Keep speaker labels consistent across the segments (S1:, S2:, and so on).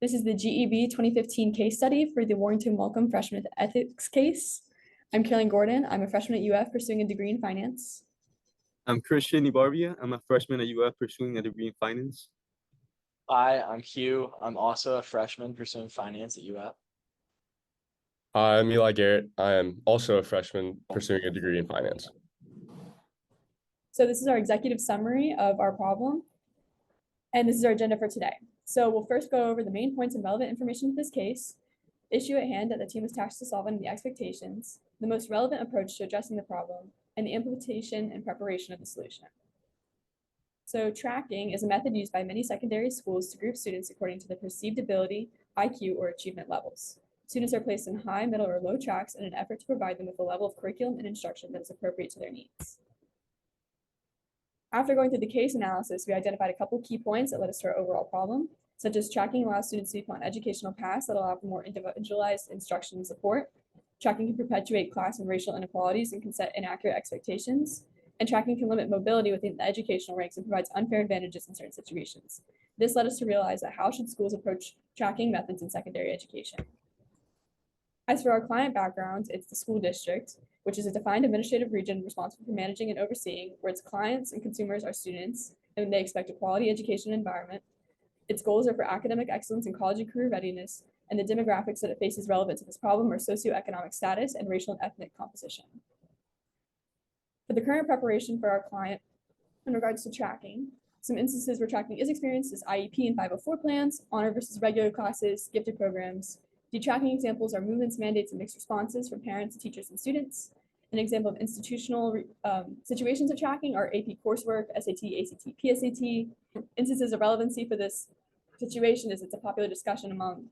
S1: This is the GEB 2015 case study for the Warrington Welcome Freshman Ethics case. I'm Caroline Gordon. I'm a freshman at UF pursuing a degree in finance.
S2: I'm Christian Ibarvia. I'm a freshman at UF pursuing a degree in finance.
S3: Hi, I'm Hugh. I'm also a freshman pursuing finance at UF.
S4: Hi, I'm Eli Garrett. I am also a freshman pursuing a degree in finance.
S1: So this is our executive summary of our problem, and this is our agenda for today. So we'll first go over the main points and relevant information to this case, the issue at hand that the team was tasked to solve and the expectations, the most relevant approach to addressing the problem, and the implementation and preparation of the solution. So tracking is a method used by many secondary schools to group students according to their perceived ability, IQ, or achievement levels. Students are placed in high, middle, or low tracks in an effort to provide them with a level of curriculum and instruction that is appropriate to their needs. After going through the case analysis, we identified a couple key points that led us to our overall problem, such as tracking allows students to be put on educational paths that allow for more individualized instruction and support. Tracking can perpetuate class and racial inequalities and can set inaccurate expectations. And tracking can limit mobility within the educational ranks and provides unfair advantages in certain situations. This led us to realize that how should schools approach tracking methods in secondary education? As for our client background, it's the school district, which is a defined administrative region responsible for managing and overseeing, where its clients and consumers are students, and they expect a quality education environment. Its goals are for academic excellence and college and career readiness, and the demographics that it faces relevant to this problem are socioeconomic status and racial and ethnic composition. For the current preparation for our client in regards to tracking, some instances where tracking is experienced is IEP and 504 plans, honor versus regular classes, gifted programs. Detracking examples are movements, mandates, and mixed responses from parents, teachers, and students. An example of institutional situations of tracking are AP coursework, SAT, ACT, PSAT. Instances of relevancy for this situation is it's a popular discussion among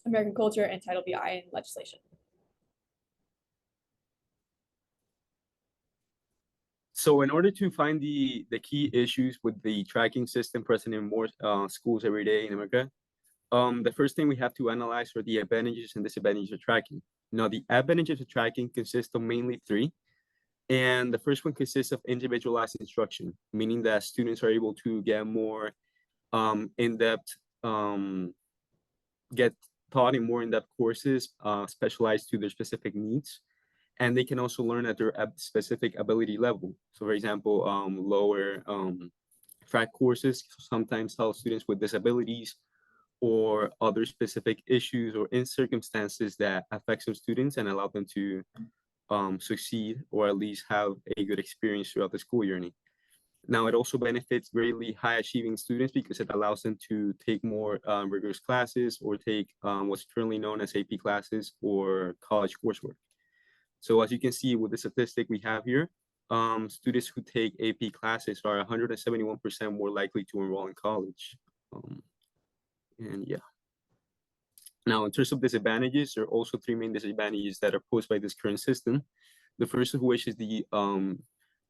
S1: American culture and Title VI and legislation.
S2: So in order to find the key issues with the tracking system present in more schools every day in America, the first thing we have to analyze are the advantages and disadvantages of tracking. Now, the advantages of tracking consist of mainly three. And the first one consists of individualized instruction, meaning that students are able to get more in-depth, get taught in more in-depth courses specialized to their specific needs. And they can also learn at their specific ability level. So for example, lower track courses sometimes help students with disabilities or other specific issues or in circumstances that affect some students and allow them to succeed or at least have a good experience throughout the school journey. Now, it also benefits greatly high achieving students because it allows them to take more rigorous classes or take what's currently known as AP classes or college coursework. So as you can see with the statistic we have here, students who take AP classes are 171% more likely to enroll in college. And yeah. Now, in terms of disadvantages, there are also three main disadvantages that are posed by this current system. The first of which is the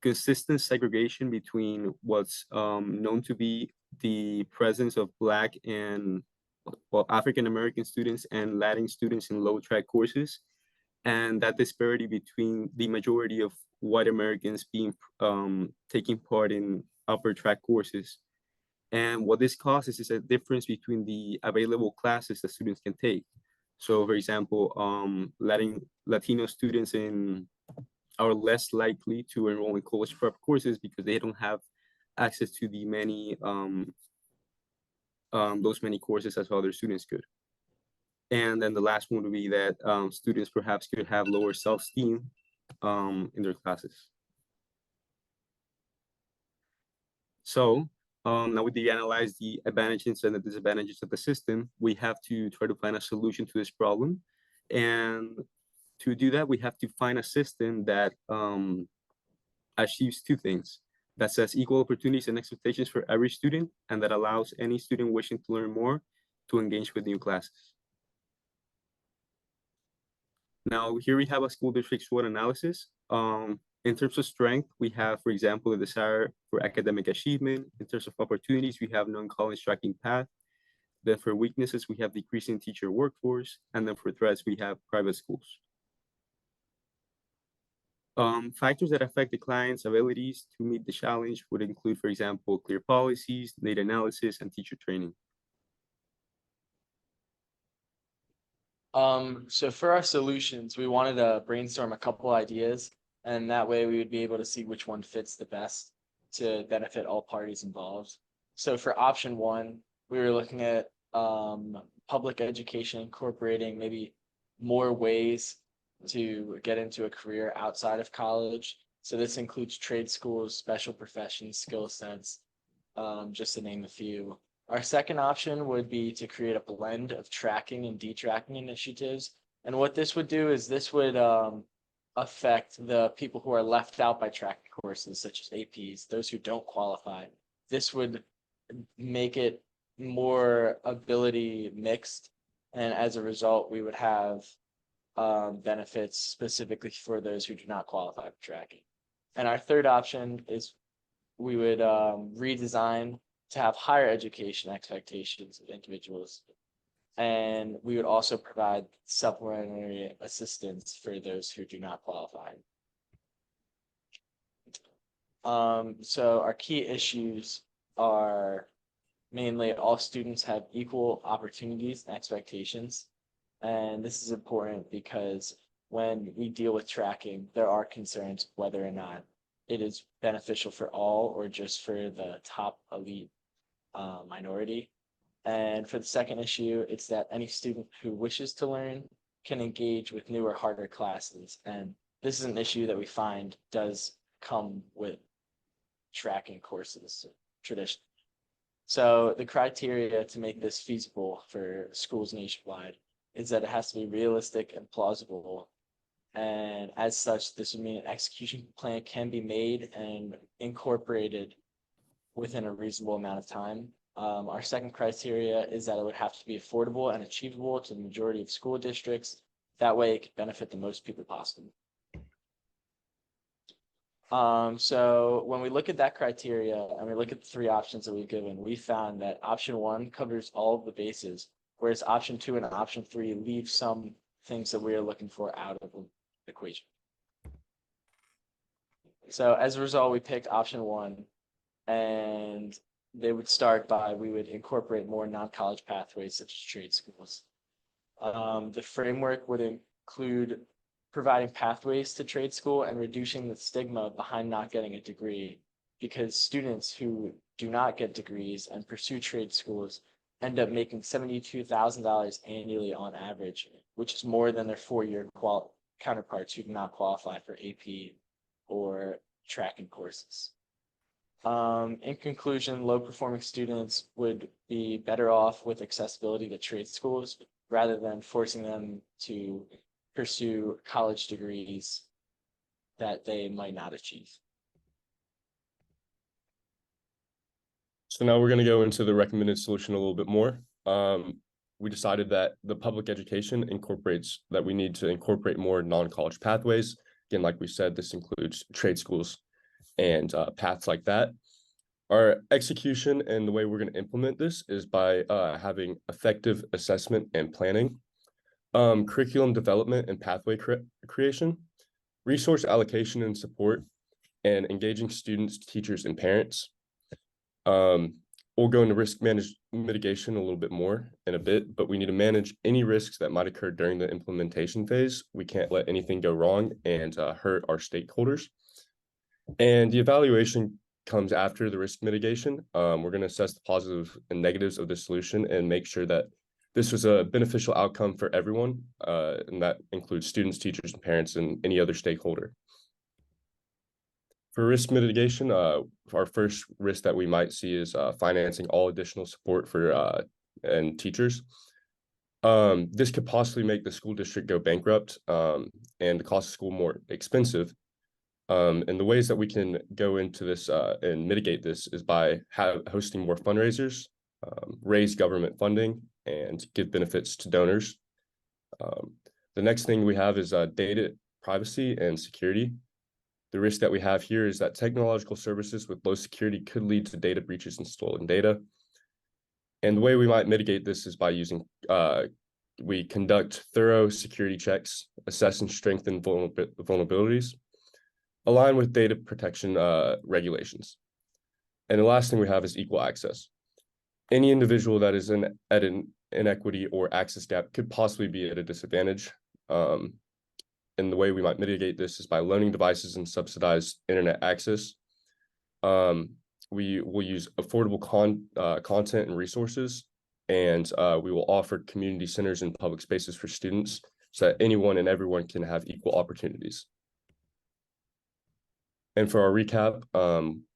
S2: consistent segregation between what's known to be the presence of Black and African-American students and Latin students in low track courses, and that disparity between the majority of white Americans being taking part in upper track courses. And what this causes is a difference between the available classes that students can take. So for example, Latino students are less likely to enroll in college prep courses because they don't have access to the many those many courses as other students could. And then the last one would be that students perhaps could have lower self-esteem in their classes. So now we analyze the advantages and the disadvantages of the system. We have to try to find a solution to this problem. And to do that, we have to find a system that achieves two things: that sets equal opportunities and expectations for every student, and that allows any student wishing to learn more to engage with new classes. Now, here we have a school district SWOT analysis. In terms of strength, we have, for example, the desire for academic achievement. In terms of opportunities, we have non-college tracking path. Then for weaknesses, we have decreasing teacher workforce. And then for threats, we have private schools. Factors that affect the client's abilities to meet the challenge would include, for example, clear policies, data analysis, and teacher training.
S3: So for our solutions, we wanted to brainstorm a couple ideas, and that way we would be able to see which one fits the best to benefit all parties involved. So for option one, we were looking at public education incorporating maybe more ways to get into a career outside of college. So this includes trade schools, special professions, skill sets, just to name a few. Our second option would be to create a blend of tracking and detracking initiatives. And what this would do is this would affect the people who are left out by tracking courses, such as APs, those who don't qualify. This would make it more ability mixed. And as a result, we would have benefits specifically for those who do not qualify for tracking. And our third option is we would redesign to have higher education expectations of individuals. And we would also provide supplementary assistance for those who do not qualify. So our key issues are mainly all students have equal opportunities and expectations. And this is important because when we deal with tracking, there are concerns whether or not it is beneficial for all or just for the top elite minority. And for the second issue, it's that any student who wishes to learn can engage with newer, harder classes. And this is an issue that we find does come with tracking courses traditionally. So the criteria to make this feasible for schools nationwide is that it has to be realistic and plausible. And as such, this would mean an execution plan can be made and incorporated within a reasonable amount of time. Our second criteria is that it would have to be affordable and achievable to the majority of school districts. That way it could benefit the most people possible. So when we look at that criteria and we look at the three options that we've given, we found that option one covers all of the bases, whereas option two and option three leave some things that we are looking for out of the equation. So as a result, we picked option one, and they would start by, we would incorporate more non-college pathways such as trade schools. The framework would include providing pathways to trade school and reducing the stigma behind not getting a degree, because students who do not get degrees and pursue trade schools end up making $72,000 annually on average, which is more than their four-year counterparts who do not qualify for AP or tracking courses. In conclusion, low-performing students would be better off with accessibility to trade schools rather than forcing them to pursue college degrees that they might not achieve.
S4: So now we're going to go into the recommended solution a little bit more. We decided that the public education incorporates that we need to incorporate more non-college pathways. Again, like we said, this includes trade schools and paths like that. Our execution and the way we're going to implement this is by having effective assessment and planning, curriculum development and pathway creation, resource allocation and support, and engaging students, teachers, and parents. We'll go into risk mitigation a little bit more in a bit, but we need to manage any risks that might occur during the implementation phase. We can't let anything go wrong and hurt our stakeholders. And the evaluation comes after the risk mitigation. We're going to assess the positives and negatives of the solution and make sure that this was a beneficial outcome for everyone, and that includes students, teachers, and parents, and any other stakeholder. For risk mitigation, our first risk that we might see is financing all additional support for and teachers. This could possibly make the school district go bankrupt and the cost of school more expensive. And the ways that we can go into this and mitigate this is by hosting more fundraisers, raise government funding, and give benefits to donors. The next thing we have is data privacy and security. The risk that we have here is that technological services with low security could lead to data breaches and stolen data. And the way we might mitigate this is by using, we conduct thorough security checks, assess and strengthen vulnerabilities, align with data protection regulations. And the last thing we have is equal access. any individual that is at an inequity or access gap could possibly be at a disadvantage. And the way we might mitigate this is by loaning devices and subsidized internet access. We will use affordable content and resources, and we will offer community centers and public spaces for students so that anyone and everyone can have equal opportunities. And for our recap,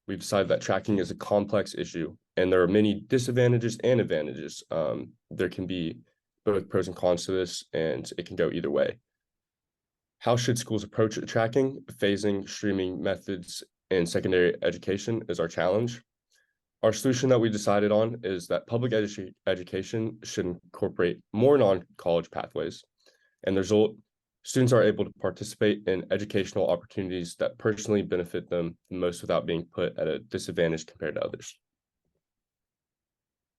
S4: we've decided that tracking is a complex issue, and there are many disadvantages and advantages. There can be both pros and cons to this, and it can go either way. How should schools approach tracking, phasing, streaming methods, and secondary education is our challenge. Our solution that we decided on is that public education should incorporate more non-college pathways, and the result, students are able to participate in educational opportunities that personally benefit them the most without being put at a disadvantage compared to others.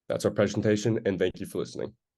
S4: That's our presentation, and thank you for listening.